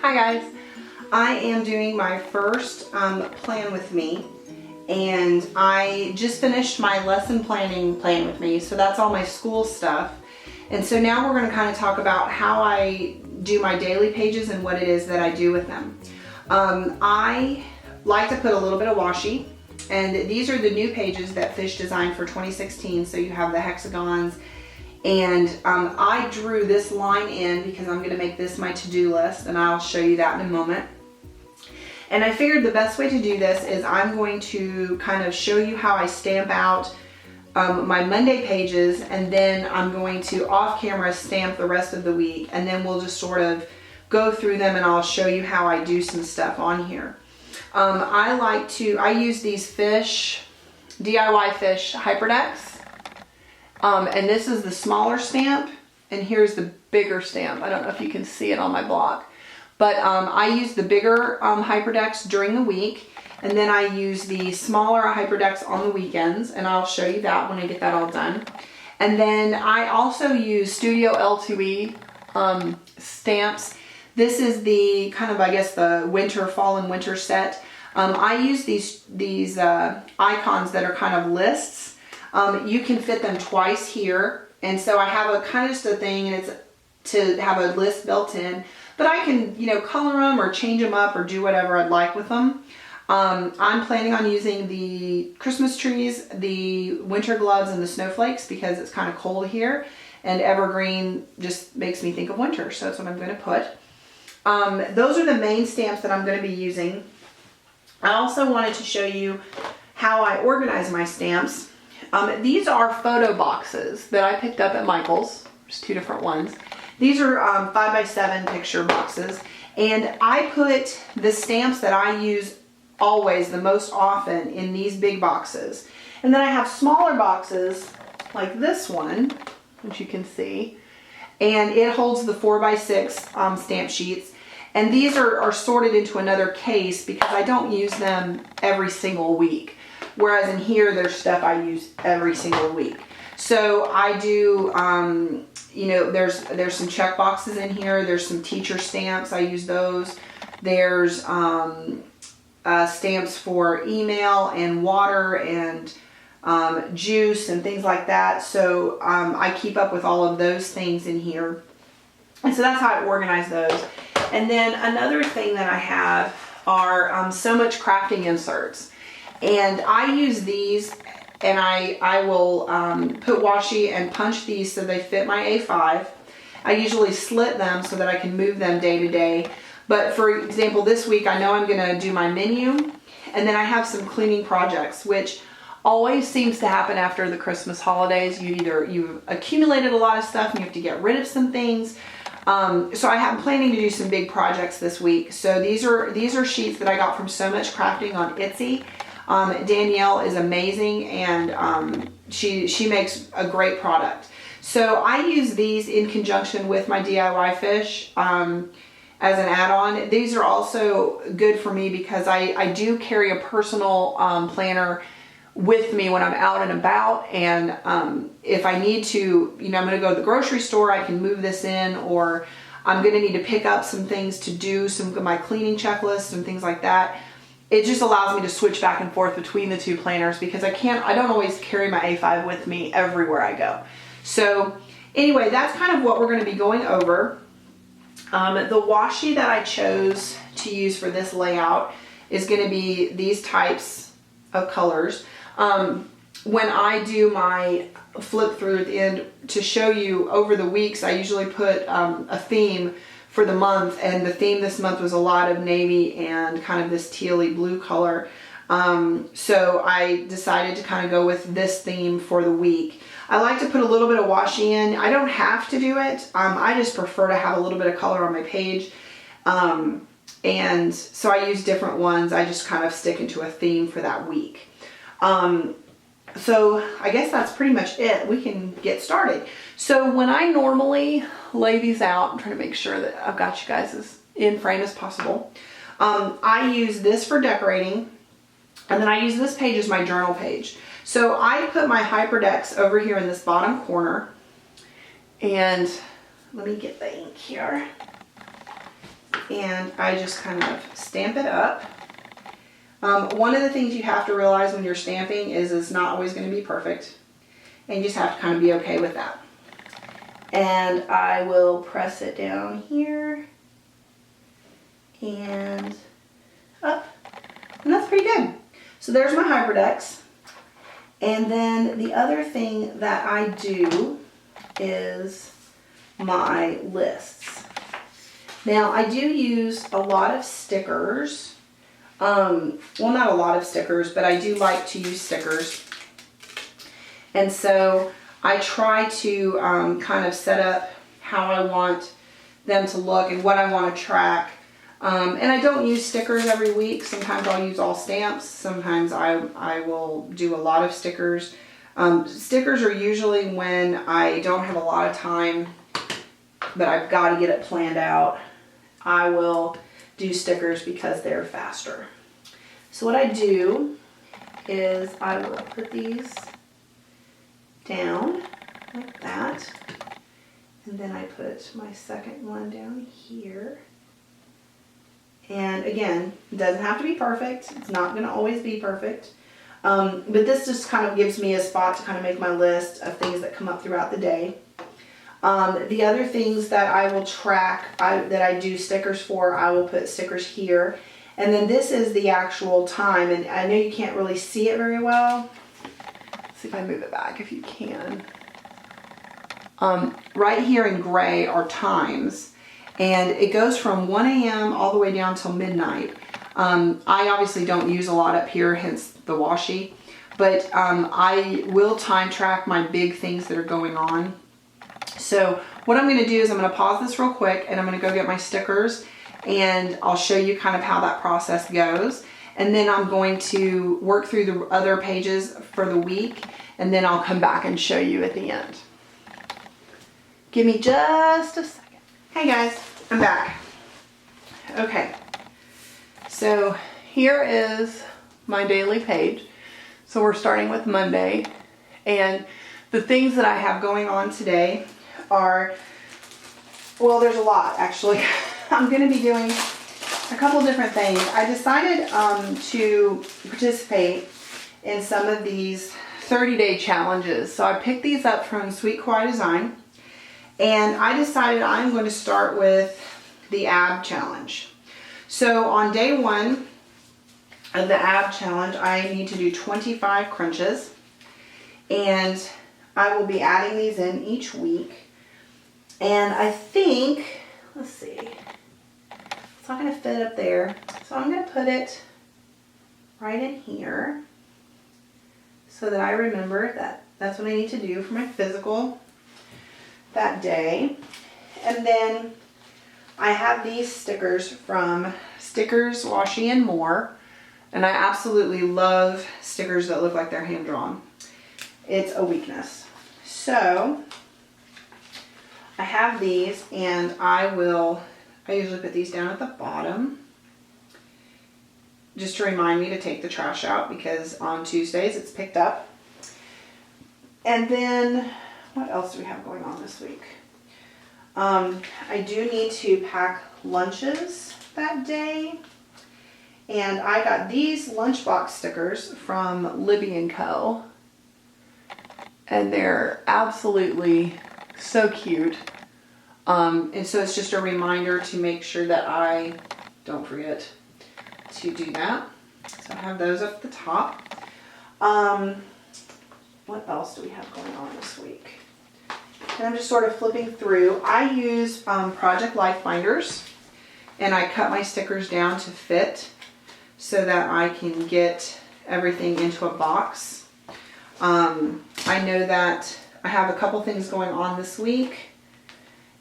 Hi guys, I am doing my first plan with me, and I just finished my lesson planning plan with me, so that's all my school stuff. And so now we're going to kind of talk about how I do my daily pages and what it is that I do with them. I like to put a little bit of washi, and these are the new pages that Fish designed for 2016, so you have the hexagons. And I drew this line in because I'm going to make this my to-do list, and I'll show you that in a moment. And I figured the best way to do this is I'm going to kind of show you how I stamp out my Monday pages, and then I'm going to off camera stamp the rest of the week, and then we'll just sort of go through them and I'll show you how I do some stuff on here. I use these Fish, DIY Fish Hyperdecks. And this is the smaller stamp, and here's the bigger stamp. I don't know if you can see it on my block, but I use the bigger Hyperdecks during the week, and then I use the smaller Hyperdecks on the weekends, and I'll show you that when I get that all done. And then I also use Studio L2E stamps. This is the kind of, I guess, the fall and winter set. I use these icons that are kind of lists. You can fit them twice here, and so I have a kind of just a thing, and it's to have a list built in, but I can, color them or change them up or do whatever I'd like with them. I'm planning on using the Christmas trees, the winter gloves, and the snowflakes because it's kind of cold here, and evergreen just makes me think of winter, so that's what I'm going to put. Those are the main stamps that I'm going to be using. I also wanted to show you how I organize my stamps. These are photo boxes that I picked up at Michael's. There's two different ones. These are 5x7 picture boxes, and I put the stamps that I use always the most often in these big boxes. And then I have smaller boxes like this one, which you can see, and it holds the 4x6 stamp sheets. And these are sorted into another case because I don't use them every single week. Whereas in here, there's stuff I use every single week. So I do, there's some check boxes in here. There's some teacher stamps. I use those. There's stamps for email and water and juice and things like that. So I keep up with all of those things in here. And so that's how I organize those. And then another thing that I have are so much crafting inserts. And I use these, and I will put washi and punch these so they fit my A5. I usually slit them so that I can move them day to day. But for example, this week I know I'm going to do my menu, and then I have some cleaning projects, which always seems to happen after the Christmas holidays. You've accumulated a lot of stuff and you have to get rid of some things. So I'm planning to do some big projects this week. So these are sheets that I got from So Much Crafting on Etsy. Danielle is amazing, and she makes a great product. So I use these in conjunction with my DIY Fish as an add-on. These are also good for me because I do carry a personal planner with me when I'm out and about, and if I need to, I'm going to go to the grocery store, I can move this in, or I'm going to need to pick up some things to do some of my cleaning checklists and things like that. It just allows me to switch back and forth between the two planners because I don't always carry my A5 with me everywhere I go. So anyway, that's kind of what we're going to be going over. The washi that I chose to use for this layout is going to be these types of colors. When I do my flip through at the end to show you over the weeks, I usually put a theme for the month, and the theme this month was a lot of navy and kind of this tealy blue color. So I decided to kind of go with this theme for the week. I like to put a little bit of washi in. I don't have to do it. I just prefer to have a little bit of color on my page. And so I use different ones. I just kind of stick into a theme for that week. So I guess that's pretty much it. We can get started. So when I normally lay these out, I'm trying to make sure that I've got you guys as in frame as possible. I use this for decorating, and then I use this page as my journal page. So I put my Hyperdecks over here in this bottom corner, and let me get the ink here. and I just kind of stamp it up. One of the things you have to realize when you're stamping is it's not always going to be perfect, and you just have to kind of be okay with that. And I will press it down here and up, and that's pretty good. So there's my Hyperdex. And then the other thing that I do is my lists. Now I do use a lot of stickers. Well, not a lot of stickers, but I do like to use stickers. And so I try to kind of set up how I want them to look and what I want to track. And I don't use stickers every week. Sometimes I'll use all stamps. Sometimes I will do a lot of stickers. Stickers are usually when I don't have a lot of time, but I've got to get it planned out. I will do stickers because they're faster. So what I do is I will put these down like that. And then I put my second one down here. And again, it doesn't have to be perfect. It's not going to always be perfect. But this just kind of gives me a spot to kind of make my list of things that come up throughout the day. The other things that I will track, that I do stickers for, I will put stickers here. And then this is the actual time. And I know you can't really see it very well. Let's see if I move it back, if you can. Right here in gray are times. And it goes from 1 a.m. all the way down till midnight. I obviously don't use a lot up here, hence the washi. But I will time track my big things that are going on. So what I'm going to do is I'm going to pause this real quick and I'm going to go get my stickers and I'll show you kind of how that process goes. And then I'm going to work through the other pages for the week and then I'll come back and show you at the end. Give me just a second. Hey guys, I'm back. Okay, so here is my daily page. So we're starting with Monday, and the things that I have going on today are, well, there's a lot actually. I'm going to be doing a couple different things. I decided to participate in some of these 30-day challenges. So I picked these up from Sweet Kawaii Design. And I decided I'm going to start with the ab challenge. So on day 1 of the ab challenge, I need to do 25 crunches. And I will be adding these in each week. And I think, let's see, it's not going to fit up there. So I'm going to put it right in here so that I remember that that's what I need to do for my physical that day. And then I have these stickers from Stickers, Washi, and More. And I absolutely love stickers that look like they're hand drawn. It's a weakness. So I have these and I usually put these down at the bottom just to remind me to take the trash out because on Tuesdays it's picked up. And then what else do we have going on this week? I do need to pack lunches that day. And I got these lunchbox stickers from Libby & Co. And they're absolutely so cute. And so it's just a reminder to make sure that I don't forget to do that. So I have those up at the top. What else do we have going on this week? And I'm just sort of flipping through. I use Project Life binders, and I cut my stickers down to fit so that I can get everything into a box. I know that I have a couple things going on this week,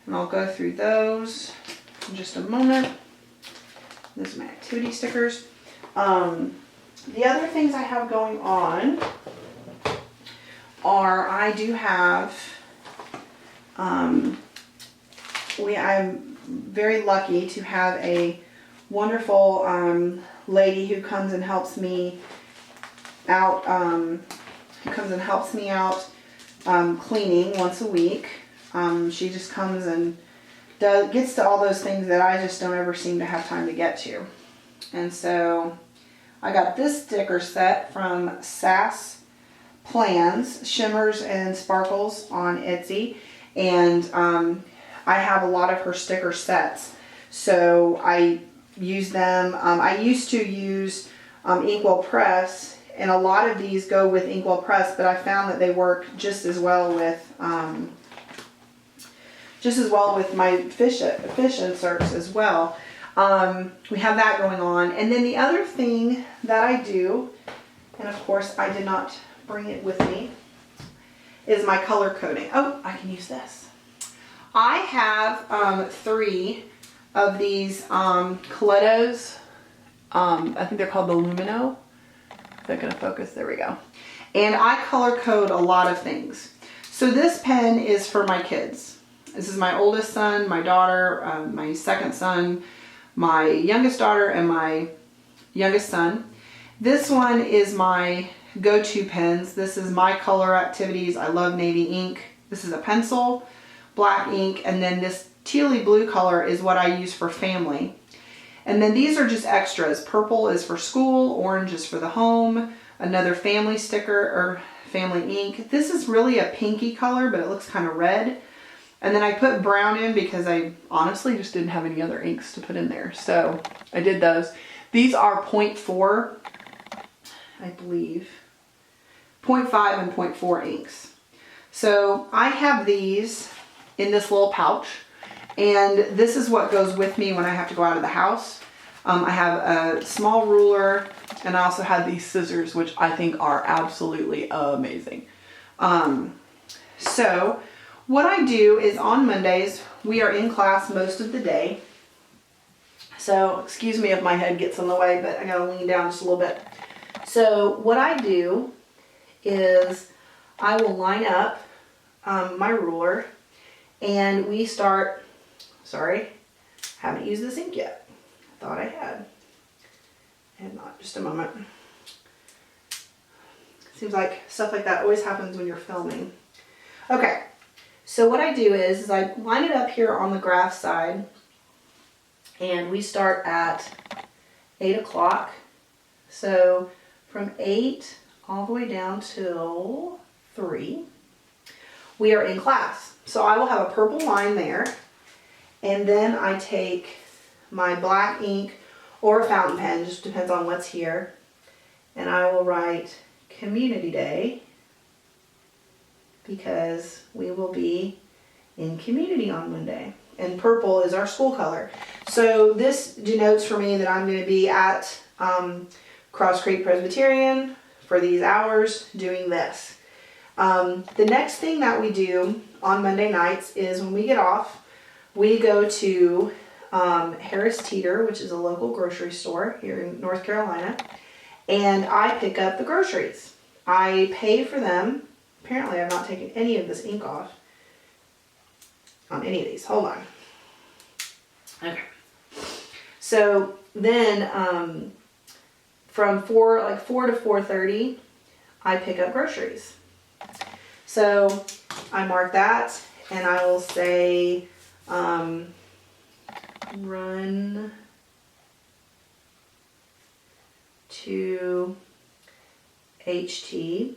and I'll go through those in just a moment. Those are my activity stickers. The other things I have going on are I do have, I'm very lucky to have a wonderful lady who comes and helps me out, cleaning once a week. She just comes and gets to all those things that I just don't ever seem to have time to get to. And so I got this sticker set from Sass Plans, Shimmers and Sparkles on Etsy. And I have a lot of her sticker sets. So I use them. I used to use Inkwell Press, and a lot of these go with Inkwell Press, but I found that they work just as well with my fish inserts as well. We have that going on. And then the other thing that I do, and of course I did not bring it with me, is my color coding. Oh, I can use this. I have 3 of these Colettos. I think they're called the Lumino. Is that gonna focus? There we go. And I color code a lot of things. So this pen is for my kids. This is my oldest son, my daughter, my second son, my youngest daughter, and my youngest son. This one is my go-to pens. This is my color activities. I love navy ink. This is a pencil, black ink, and then this tealy blue color is what I use for family. And then these are just extras. Purple is for school, orange is for the home, another family sticker or family ink. This is really a pinky color, but it looks kind of red. And then I put brown in because I honestly just didn't have any other inks to put in there. So I did those. These are 0.4, I believe. 0.5 and 0.4 inks. So I have these in this little pouch, and this is what goes with me when I have to go out of the house. I have a small ruler, and I also have these scissors, which I think are absolutely amazing. So what I do is on Mondays, we are in class most of the day. So excuse me if my head gets in the way, but I gotta lean down just a little bit. So what I do is I will line up my ruler, and we start, sorry, haven't used this ink yet. I thought I had. And not, just a moment. Seems like stuff like that always happens when you're filming. Okay, so what I do is I line it up here on the graph side, and we start at 8 o'clock. So from 8 all the way down till 3, we are in class. So I will have a purple line there, and then I take my black ink or a fountain pen, just depends on what's here, and I will write Community Day, because we will be in community on Monday. And purple is our school color. So this denotes for me that I'm going to be at Cross Creek Presbyterian for these hours doing this. The next thing that we do on Monday nights is when we get off, we go to Harris Teeter, which is a local grocery store here in North Carolina, and I pick up the groceries. I pay for them. Apparently I've not taken any of this ink off on any of these. Hold on. Okay. So then from 4 to 4:30, I pick up groceries. So I mark that, and I will say run to HT.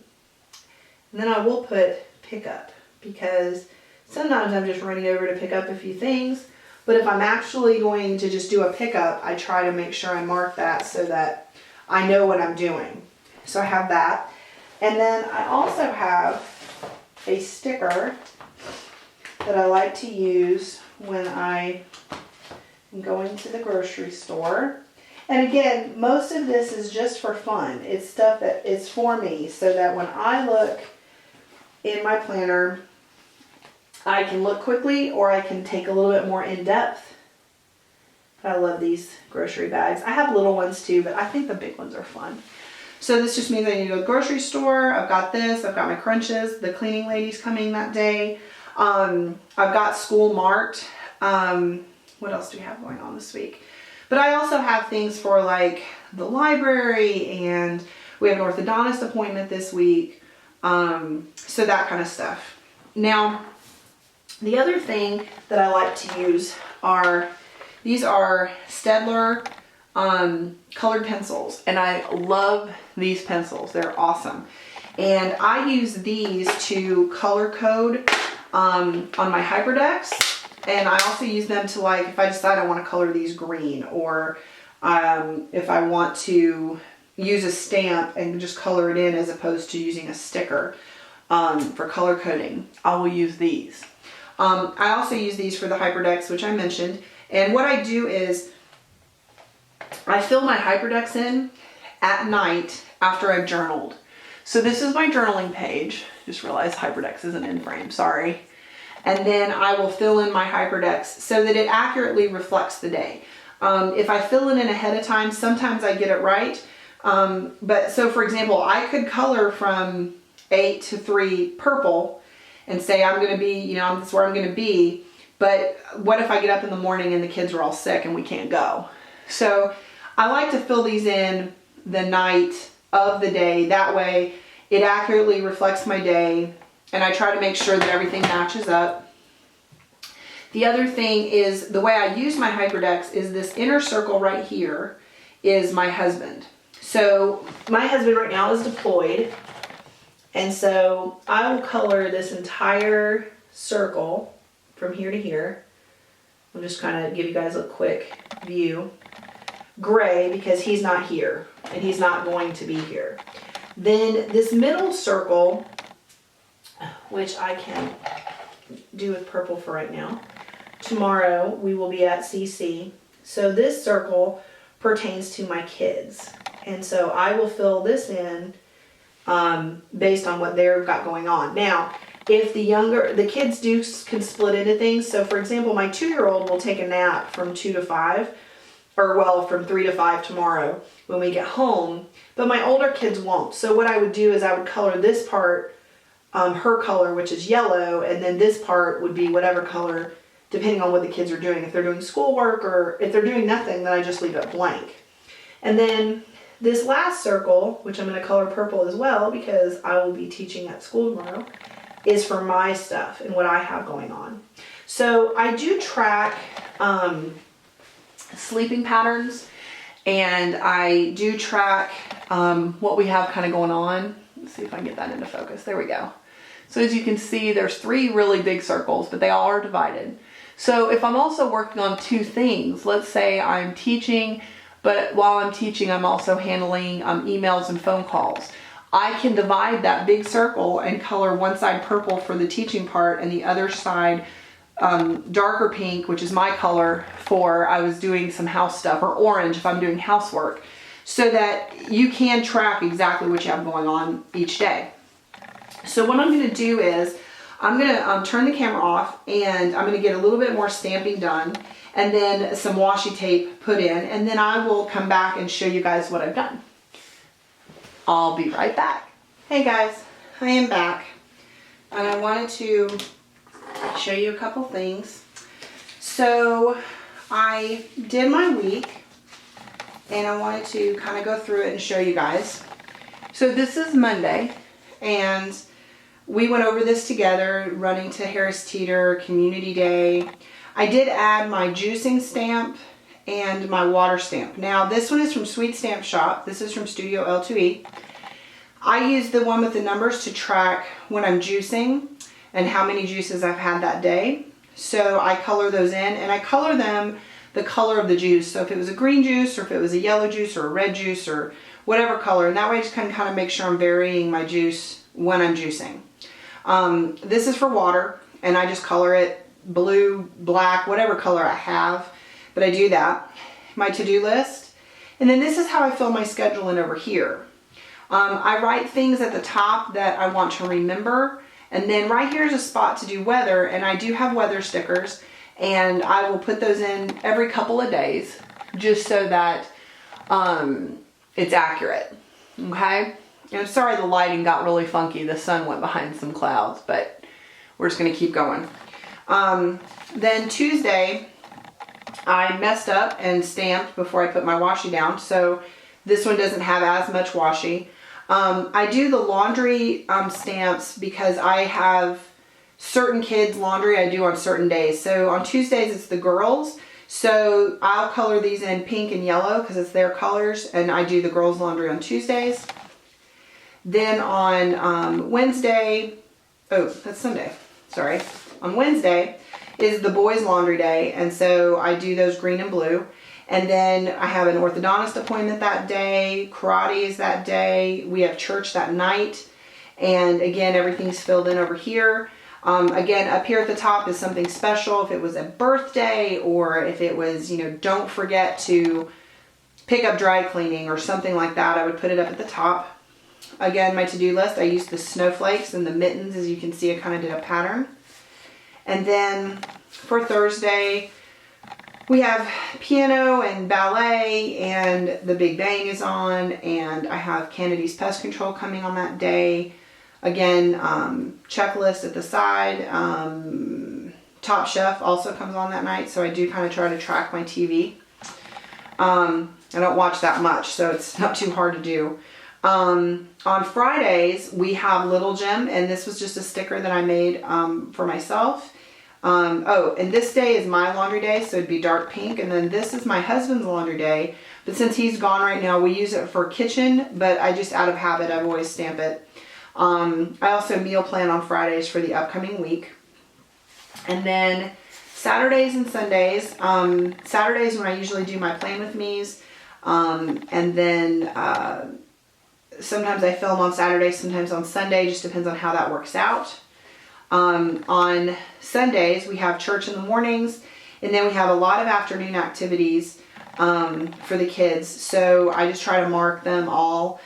And then I will put pickup, because sometimes I'm just running over to pick up a few things, but if I'm actually going to just do a pickup, I try to make sure I mark that so that I know what I'm doing. So I have that. And then I also have a sticker that I like to use when I am going to the grocery store. And again, most of this is just for fun. It's stuff that is for me, so that when I look in my planner, I can look quickly, or I can take a little bit more in depth. I love these grocery bags. I have little ones too, but I think the big ones are fun. So this just means I need to go to the grocery store. I've got this, I've got my crunches, the cleaning lady's coming that day. I've got school marked. What else do we have going on this week? But I also have things for like the library, and we have an orthodontist appointment this week. So that kind of stuff. Now, The other thing that I like to use are, these are Staedtler colored pencils, and I love these pencils. They're awesome. And I use these to color code on my hyperdex, and I also use them to, like, if I decide I want to color these green, or if I want to use a stamp and just color it in as opposed to using a sticker for color coding, I will use these. I also use these for the hyperdex, which I mentioned. And what I do is I fill my hyperdex in at night after I've journaled. So this is my journaling page. Just realized hyperdex isn't in frame, sorry. And then I will fill in my hyperdex so that it accurately reflects the day. If I fill it in ahead of time, sometimes I get it right. But so for example, I could color from 8 to 3 purple and say I'm going to be, you know, that's where I'm going to be. But what if I get up in the morning and the kids are all sick and we can't go? So I like to fill these in the night of the day. That way it accurately reflects my day, and I try to make sure that everything matches up. The other thing is, the way I use my hyperdex is this inner circle right here is my husband. So my husband right now is deployed, and so I will color this entire circle from here to here. I'll just kind of give you guys a quick view. Gray, because he's not here and he's not going to be here. Then this middle circle, which I can do with purple for right now. Tomorrow we will be at CC. So this circle pertains to my kids. And so I will fill this in based on what they've got going on. Now, if the kids can split into things. So for example, my 2-year-old will take a nap from 2 to 5, or well, from 3 to 5 tomorrow when we get home, but my older kids won't. So what I would do is I would color this part, her color, which is yellow, and then this part would be whatever color, depending on what the kids are doing. If they're doing schoolwork, or if they're doing nothing, then I just leave it blank. And then this last circle, which I'm going to color purple as well because I will be teaching at school tomorrow, is for my stuff and what I have going on. So I do track sleeping patterns, and I do track what we have kind of going on. Let's see if I can get that into focus. There we go. So as you can see, there's 3 really big circles, but they all are divided. So if I'm also working on 2 things, let's say I'm teaching, but while I'm teaching, I'm also handling emails and phone calls. I can divide that big circle and color one side purple for the teaching part and the other side darker pink, which is my color for I was doing some house stuff, or orange if I'm doing housework, so that you can track exactly what you have going on each day. So what I'm going to do is I'm going to turn the camera off, and I'm going to get a little bit more stamping done, and then some washi tape put in, and then I will come back and show you guys what I've done. I'll be right back. Hey guys, I am back, and I wanted to show you a couple things. So I did my week, and I wanted to kind of go through it and show you guys. So this is Monday, and we went over this together, running to Harris Teeter, Community Day. I did add my juicing stamp and my water stamp. Now this one is from Sweet Stamp Shop. This is from Studio L2E. I use the one with the numbers to track when I'm juicing and how many juices I've had that day. So I color those in, and I color them the color of the juice. So if it was a green juice, or if it was a yellow juice, or a red juice, or whatever color, and that way I just kind of make sure I'm varying my juice when I'm juicing. This is for water, and I just color it blue, black, whatever color I have, but I do that. My to-do list, and then this is how I fill my schedule in over here. I write things at the top that I want to remember. And then right here is a spot to do weather, and I do have weather stickers, and I will put those in every couple of days just so that it's accurate, okay? And I'm sorry the lighting got really funky. The sun went behind some clouds, but we're just gonna keep going. Then Tuesday, I messed up and stamped before I put my washi down, so this one doesn't have as much washi. I do the laundry stamps because I have certain kids' laundry I do on certain days. So on Tuesdays it's the girls. So I'll color these in pink and yellow because it's their colors, and I do the girls' laundry on Tuesdays. Then on Wednesday, oh, that's Sunday, sorry. On Wednesday is the boys' laundry day, and so I do those green and blue. And then I have an orthodontist appointment that day, karate is that day, we have church that night, and again, everything's filled in over here. Again, up here at the top is something special. If it was a birthday, or if it was, don't forget to pick up dry cleaning or something like that, I would put it up at the top. Again, my to-do list, I used the snowflakes and the mittens. As you can see, I kind of did a pattern. And then for Thursday, we have piano and ballet, and the Big Bang is on, and I have Kennedy's Pest Control coming on that day. Again, checklist at the side. Top Chef also comes on that night, so I do kind of try to track my TV. I don't watch that much, so it's not too hard to do. On Fridays, we have Little Jim, and this was just a sticker that I made for myself. Oh, and this day is my laundry day, so it'd be dark pink, and then this is my husband's laundry day, but since he's gone right now, we use it for kitchen, but I just, out of habit, I've always stamped it. I also meal plan on Fridays for the upcoming week. And then Saturdays and Sundays, Saturdays when I usually do my plan with me's, and then sometimes I film on Saturday, sometimes on Sunday, just depends on how that works out. On Sundays, we have church in the mornings, and then we have a lot of afternoon activities for the kids. So I just try to mark them all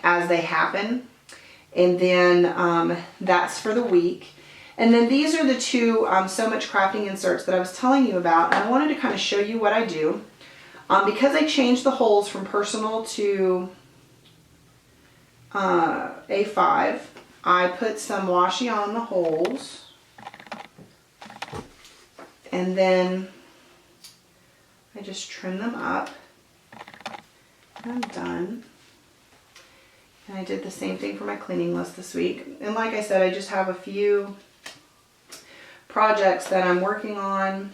as they happen. And then that's for the week. And then these are the two So Much Crafting inserts that I was telling you about. And I wanted to kind of show you what I do. Because I changed the holes from personal to A5, I put some washi on the holes, and then I just trim them up. I'm done. And I did the same thing for my cleaning list this week. And like I said, I just have a few projects that I'm working on,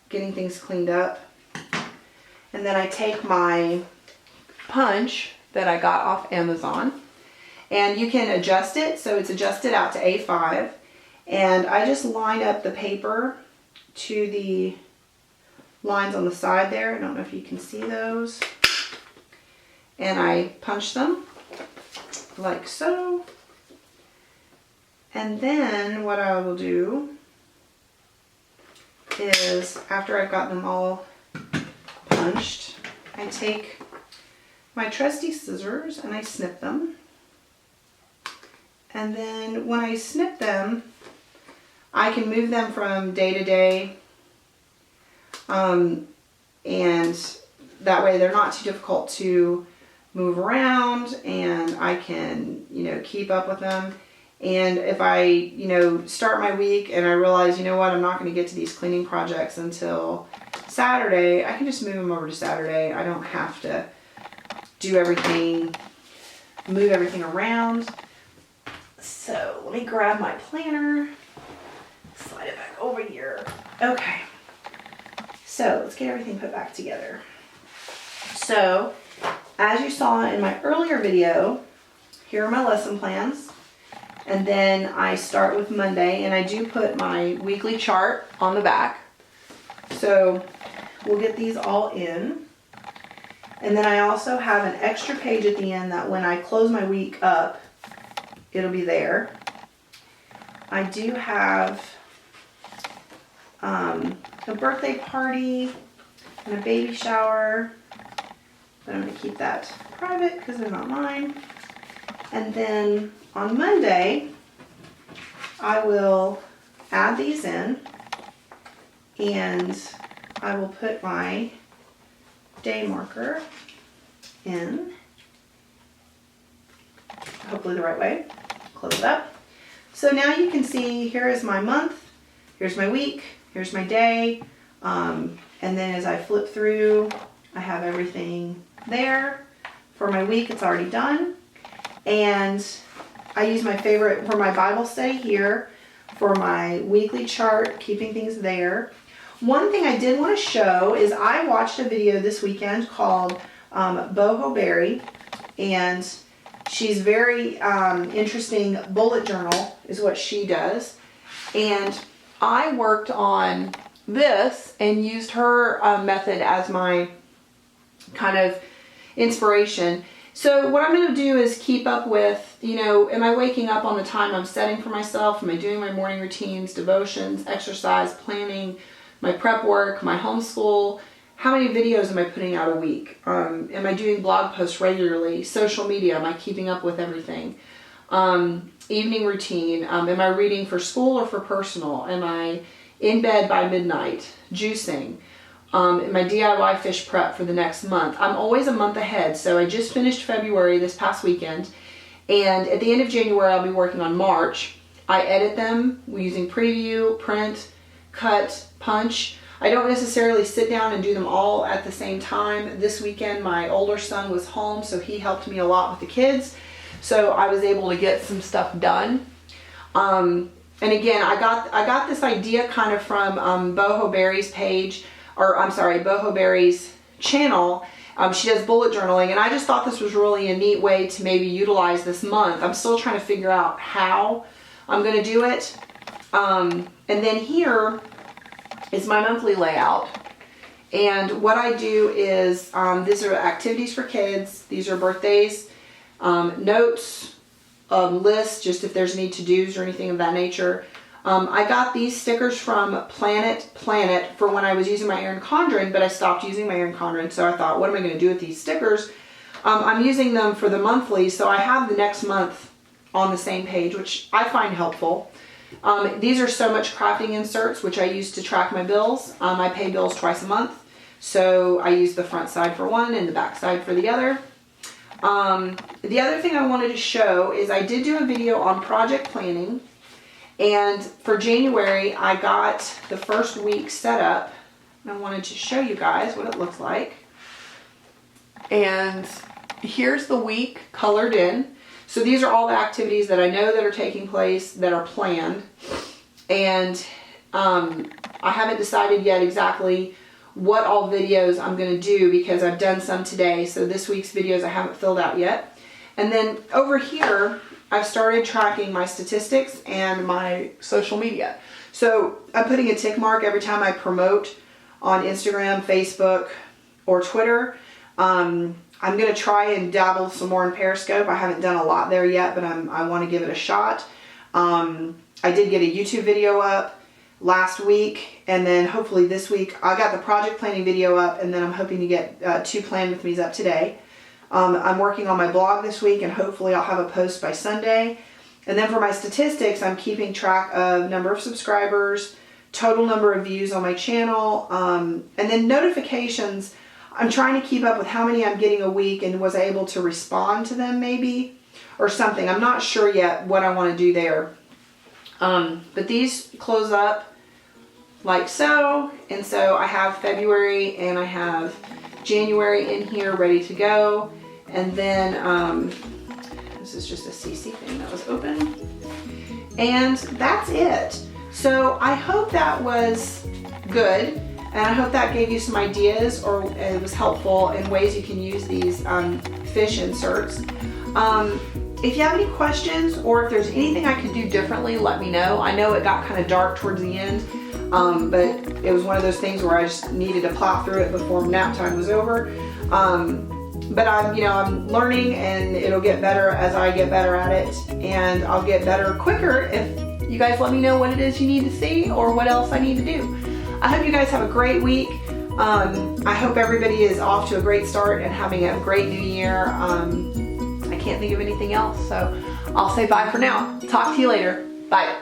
getting things cleaned up. And then I take my punch that I got off Amazon, and you can adjust it, so it's adjusted out to A5, and I just line up the paper to the lines on the side there. I don't know if you can see those, and I punch them like so. And then what I will do is, after I've got them all punched, I take my trusty scissors and I snip them. And then when I snip them, I can move them from day to day, and that way they're not too difficult to move around, and I can, keep up with them. And if I, start my week and I realize, I'm not going to get to these cleaning projects until Saturday, I can just move them over to Saturday. I don't have to do everything, move everything around. So let me grab my planner, slide it back over here. Okay, so let's get everything put back together. So as you saw in my earlier video, here are my lesson plans. And then I start with Monday, and I do put my weekly chart on the back. So we'll get these all in. And then I also have an extra page at the end that when I close my week up, it'll be there. I do have a birthday party and a baby shower, but I'm going to keep that private because they're not mine. And then on Monday, I will add these in, and I will put my day marker in, hopefully the right way, close it up. So now you can see, here is my month, here's my week, here's my day, and then as I flip through, I have everything there. For my week, it's already done. And I use my favorite for my Bible study here, for my weekly chart, keeping things there. One thing I did want to show is I watched a video this weekend called Boho Berry, and she's very interesting bullet journal is what she does. And I worked on this and used her method as my kind of inspiration. So what I'm going to do is keep up with, you know, am I waking up on the time I'm setting for myself? Am I doing my morning routines, devotions, exercise, planning, my prep work, my homeschool? How many videos am I putting out a week? Am I doing blog posts regularly? Social media, am I keeping up with everything? Evening routine, am I reading for school or for personal? Am I in bed by midnight? Juicing. My DIY fish prep for the next month. I'm always a month ahead, so I just finished February this past weekend, and at the end of January I'll be working on March. I edit them using preview, print, cut, punch. I don't necessarily sit down and do them all at the same time. This weekend my older son was home, so he helped me a lot with the kids, so I was able to get some stuff done. And again, I got this idea kind of from Boho Berry's page, or I'm sorry, Boho Berry's channel. She does bullet journaling, and I just thought this was really a neat way to maybe utilize this month. I'm still trying to figure out how I'm going to do it. And then here is my monthly layout. And what I do is, these are activities for kids. These are birthdays, notes, lists, just if there's any to-dos or anything of that nature. I got these stickers from Planet for when I was using my Erin Condren, but I stopped using my Erin Condren, so I thought, what am I going to do with these stickers? I'm using them for the monthly, so I have the next month on the same page, which I find helpful. These are so much crafting inserts, which I use to track my bills. I pay bills twice a month, so I use the front side for one and the back side for the other. The other thing I wanted to show is I did do a video on project planning. And for January, I got the first week set up. I wanted to show you guys what it looks like. And here's the week colored in. So these are all the activities that I know that are taking place, that are planned. And I haven't decided yet exactly what all videos I'm going to do, because I've done some today. So this week's videos I haven't filled out yet. And then over here, I've started tracking my statistics and my social media. So I'm putting a tick mark every time I promote on Instagram, Facebook, or Twitter. I'm going to try and dabble some more in Periscope. I haven't done a lot there yet, but I want to give it a shot. I did get a YouTube video up last week, and then hopefully this week I got the project planning video up, and then I'm hoping to get 2 Plan With Me's up today. I'm working on my blog this week, and hopefully I'll have a post by Sunday. And then for my statistics, I'm keeping track of number of subscribers, total number of views on my channel, and then notifications. I'm trying to keep up with how many I'm getting a week, and was I able to respond to them maybe, or something. I'm not sure yet what I want to do there. But these close up like so, and so I have February and I have January in here ready to go. And then this is just a CC thing that was open, and that's it. So I hope that was good, and I hope that gave you some ideas, or it was helpful in ways you can use these fish inserts. If you have any questions, or if there's anything I could do differently, let me know. I know it got kind of dark towards the end, but it was one of those things where I just needed to plow through it before nap time was over. But I'm learning, and it'll get better as I get better at it, and I'll get better quicker if you guys let me know what it is you need to see or what else I need to do. I hope you guys have a great week. I hope everybody is off to a great start and having a great new year. I can't think of anything else, so I'll say bye for now. Talk to you later. Bye.